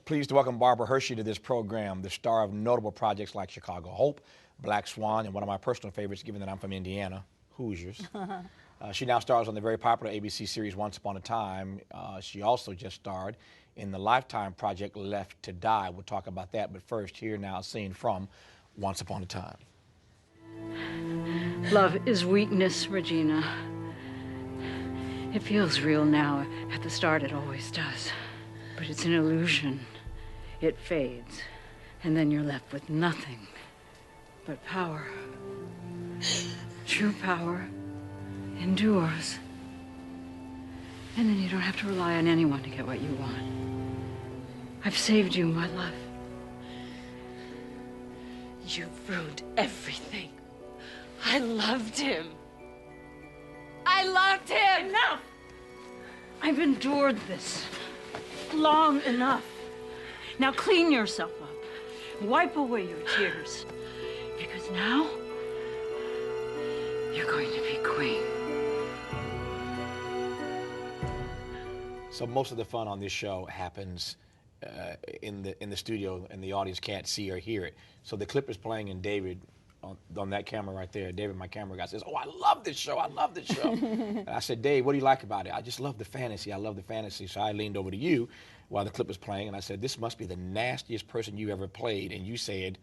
Pleased to welcome Barbara Hershey to this program, the star of notable projects like Chicago Hope, Black Swan, and one of my personal favorites, given that I'm from Indiana, Hoosiers. She now stars on the very popular ABC series Once Upon a Time. She also just starred in the Lifetime project Left to Die. We'll talk about that, but first, here now a scene from Once Upon a Time. Love is weakness, Regina. It feels real now. At the start, it always does. But it's an illusion. It fades, and then you're left with nothing but power. True power endures. And then you don't have to rely on anyone to get what you want. I've saved you, my love. You've ruined everything. I loved him. I loved him! Enough! I've endured this long enough. Now clean yourself up. Wipe away your tears. Because now, you're going to be queen. So most of the fun on this show happens in the studio, and the audience can't see or hear it. So the clip is playing, and David, on that camera right there, David, my camera guy, says, "Oh, I love this show. I love this show." And I said, "Dave, what do you like about it?" "I just love the fantasy. I love the fantasy." So I leaned over to you while the clip was playing, and I said, "This must be the nastiest person you ever played." And you said,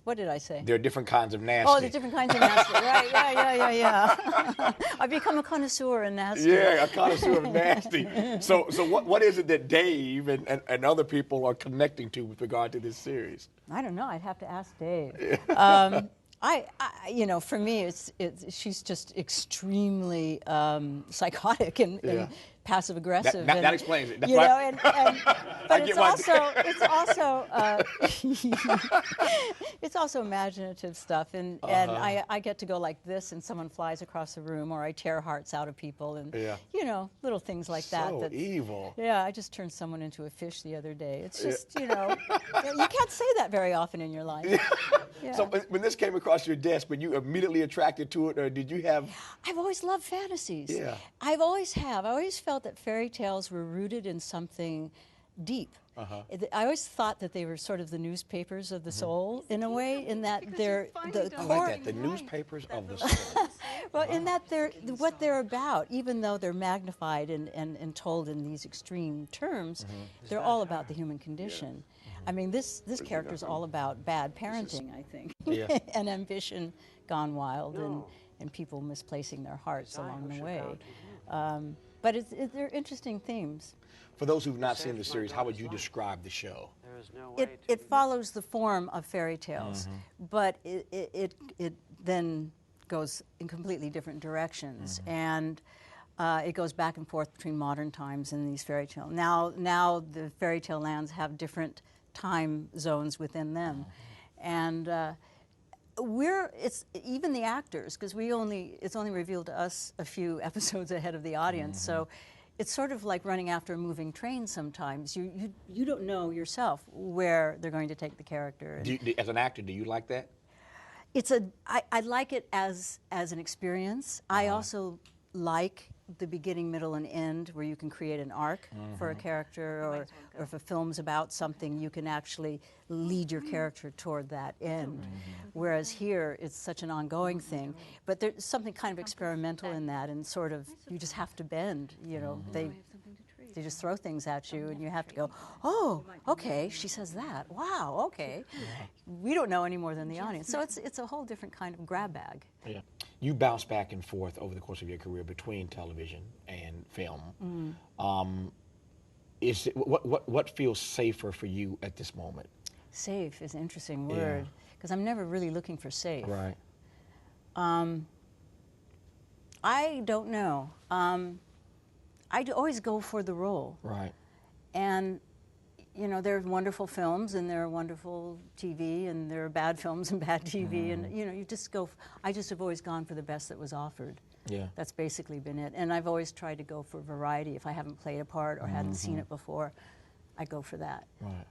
what did I say? "There are different kinds of nasty." Oh, the different kinds of nasty. Right, yeah. I've become a connoisseur in nasty. Yeah, a connoisseur of nasty. So what is it that Dave and other people are connecting to with regard to this series? I don't know. I'd have to ask Dave. You know, for me, she's just extremely psychotic and passive aggressive. That explains it. That's you know, right. But it's also imaginative stuff, and I get to go like this, and someone flies across the room, or I tear hearts out of people, and you know, little things like that. So evil. Yeah, I just turned someone into a fish the other day. It's just, you know, you can't say that very often in your life. Yeah. So when this came across your desk, were you immediately attracted to it, or did you have? I've always loved fantasies. Yeah. I always felt that fairy tales were rooted in something deep. I always thought that they were sort of the newspapers of the soul, in a way, in that they're the I core. like that, the newspapers of the soul. Well, in that they're what they're about, even though they're magnified and told in these extreme terms, they're all about the human condition. I mean, this character's all about bad parenting, I think, and ambition gone wild, and people misplacing their hearts along the way. But they're interesting themes. For those who've not seen the series, how would you describe the show? It follows the form of fairy tales, but it then goes in completely different directions, and it goes back and forth between modern times and these fairy tales. Now the fairy tale lands have different time zones within them, and it's even the actors, because it's only revealed to us a few episodes ahead of the audience, so it's sort of like running after a moving train sometimes. You don't know yourself where they're going to take the character. As an actor, do you like that? I like it as an experience. I also like the beginning, middle, and end, where you can create an arc for a character, or if a film's about something, you can actually lead your character toward that end. Whereas here, it's such an ongoing thing. But there's something kind of experimental in that, and sort of, you just have to bend, you know. They just throw things at you, and you have to go, oh, okay, she says that. Wow, okay. We don't know any more than the audience. So it's a whole different kind of grab bag. Yeah. You bounce back and forth over the course of your career between television and film. What feels safer for you at this moment? Safe is an interesting word, because I'm never really looking for safe. Right. I don't know. I always go for the role. Right. And, you know, there are wonderful films, and there are wonderful TV, and there are bad films and bad TV, and, you know, you just go. I just have always gone for the best that was offered. Yeah. That's basically been it. And I've always tried to go for variety. If I haven't played a part or hadn't seen it before, I go for that. Right.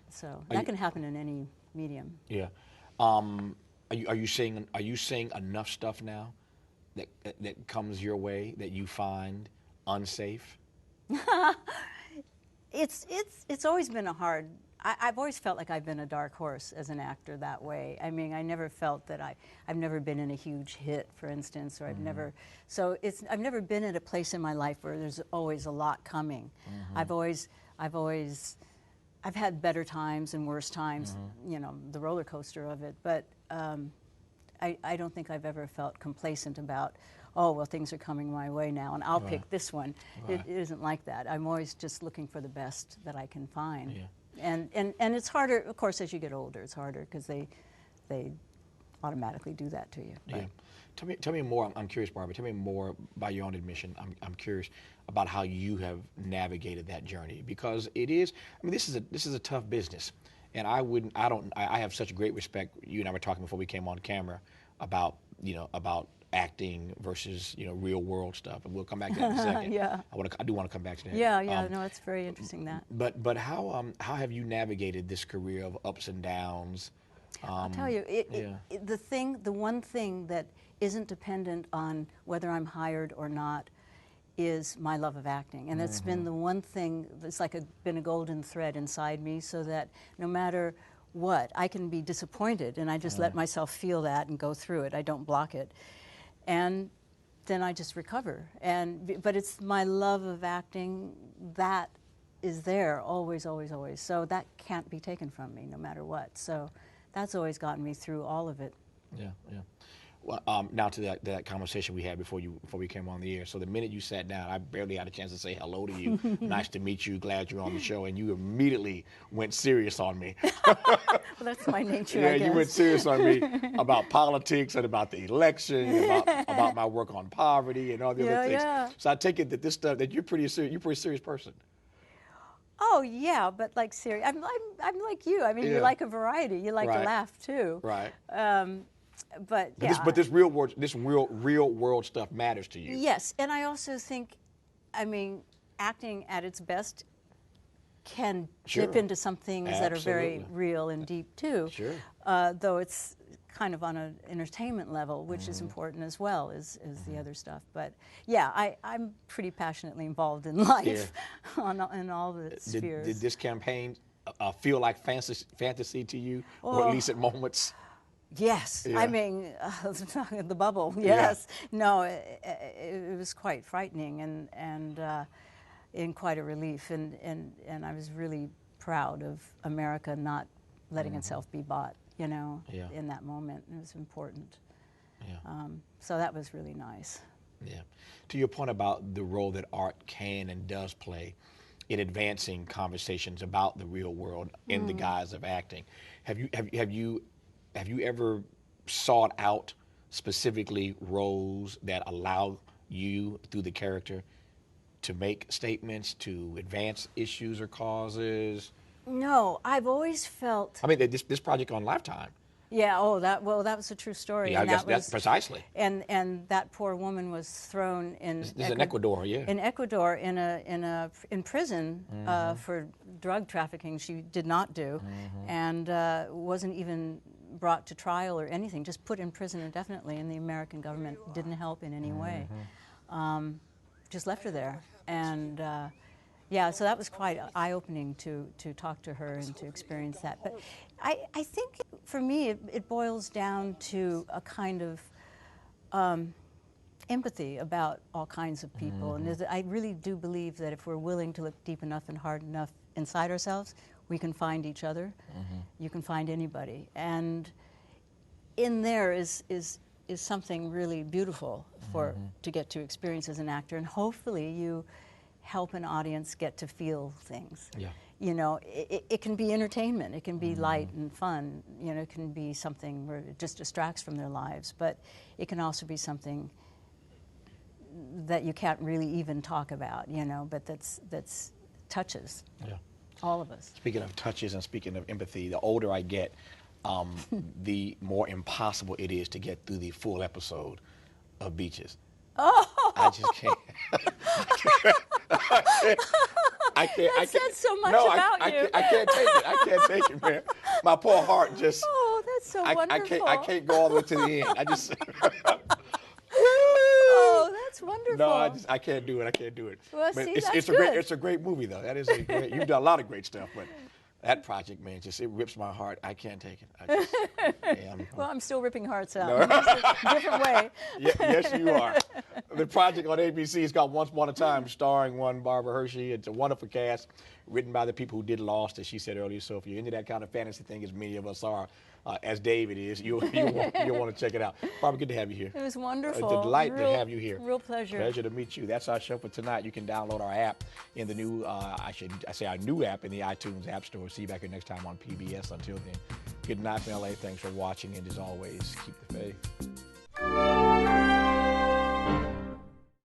So that can happen in any medium. Yeah. Are you seeing enough stuff now that comes your way that you find unsafe? It's always been a hard. I've always felt like I've been a dark horse as an actor that way. I mean, I never felt that I've never been in a huge hit, for instance, or I've never. So I've never been at a place in my life where there's always a lot coming. I've had better times and worse times, you know, the roller coaster of it. But I don't think I've ever felt complacent about, oh, well, things are coming my way now, and I'll pick this one. It isn't like that. I'm always just looking for the best that I can find. Yeah. And it's harder, of course, as you get older. It's harder because they automatically do that to you. Yeah. Tell me more. I'm curious, Barbara. Tell me more, by your own admission. I'm curious about how you have navigated that journey, because it is. I mean, this is a tough business, and I have such great respect. You and I were talking before we came on camera about acting versus real world stuff, and we'll come back to that in a second. Yeah. I do want to come back to that. Yeah. No, it's very interesting that. But how have you navigated this career of ups and downs? I'll tell you, the one thing that isn't dependent on whether I'm hired or not is my love of acting, and it's been the one thing that's like been a golden thread inside me, so that no matter what, I can be disappointed, and I just let myself feel that and go through it. I don't block it, and then I just recover. But it's my love of acting that is there always, always, always. So that can't be taken from me, no matter what. So that's always gotten me through all of it. Yeah. Well, now to that conversation we had before we came on the air. So the minute you sat down, I barely had a chance to say hello to you. Nice to meet you. Glad you're on the show. And you immediately went serious on me. Well, that's my nature, yeah, I guess. you went serious on me about politics and about the election, and about my work on poverty and all the other things. Yeah. So I take it that this stuff, that you're pretty serious person. Oh yeah, but like serious. I'm like you. I mean, you like a variety. You like to laugh too. Right. But yeah. But this real world stuff matters to you. Yes, and I also think, I mean, acting at its best can dip into some things that are very real and deep too. Sure. Though it's kind of on an entertainment level, which is important as well as the other stuff. But yeah, I'm pretty passionately involved in life in all the spheres. Did this campaign feel like fantasy to you, or at least at moments? Yes, I mean, the bubble. Yes, no, it was quite frightening and quite a relief, and I was really proud of America not letting itself be bought, in that moment. It was important. Yeah. So that was really nice. Yeah. To your point about the role that art can and does play in advancing conversations about the real world in the guise of acting, have you ever sought out specifically roles that allow you, through the character, to make statements, to advance issues or causes? No, I've always felt. I mean, this project on Lifetime. Yeah. That was a true story. Yeah, and I guess that's precisely. And that poor woman was thrown in. This is in Ecuador, yeah. In Ecuador, in prison for drug trafficking. She did not do, and wasn't even brought to trial or anything. Just put in prison indefinitely, and the American government didn't help in any way. Just left her there, and. Yeah, so that was quite eye-opening to talk to her and to experience that. But I think for me it boils down to a kind of empathy about all kinds of people. And I really do believe that if we're willing to look deep enough and hard enough inside ourselves, we can find each other. You can find anybody. And in there is something really beautiful to get to experience as an actor. And hopefully you help an audience get to feel things. Yeah. It can be entertainment, it can be light and fun, it can be something where it just distracts from their lives, but it can also be something that you can't really even talk about, but that's touches all of us. Speaking of touches and speaking of empathy, the older I get, the more impossible it is to get through the full episode of Beaches. Oh! I just can't. I can't. That says so much about you. I can't take it. I can't take it, man. My poor heart just. Oh, that's so wonderful. I can't go all the way to the end. I just. Oh, that's wonderful. wonderful. No, I can't do it. I can't do it. Well, But see, it's that's a great good. it's a great movie though. That is a great. You've done a lot of great stuff, but that project, man, it rips my heart. I can't take it. Well, I'm still ripping hearts out. Just a different way. Yes, you are. The project on ABC is called Once Upon a Time, starring one Barbara Hershey. It's a wonderful cast, written by the people who did Lost, as she said earlier. So if you're into that kind of fantasy thing, as many of us are, as David is, you'll want to check it out. Barbara, good to have you here. It was wonderful. It's a delight to have you here. Real pleasure. Pleasure to meet you. That's our show for tonight. You can download our app in the new, I say our new app in the iTunes App Store. See you back here next time on PBS. Until then, good night from LA. Thanks for watching, and as always, keep the faith.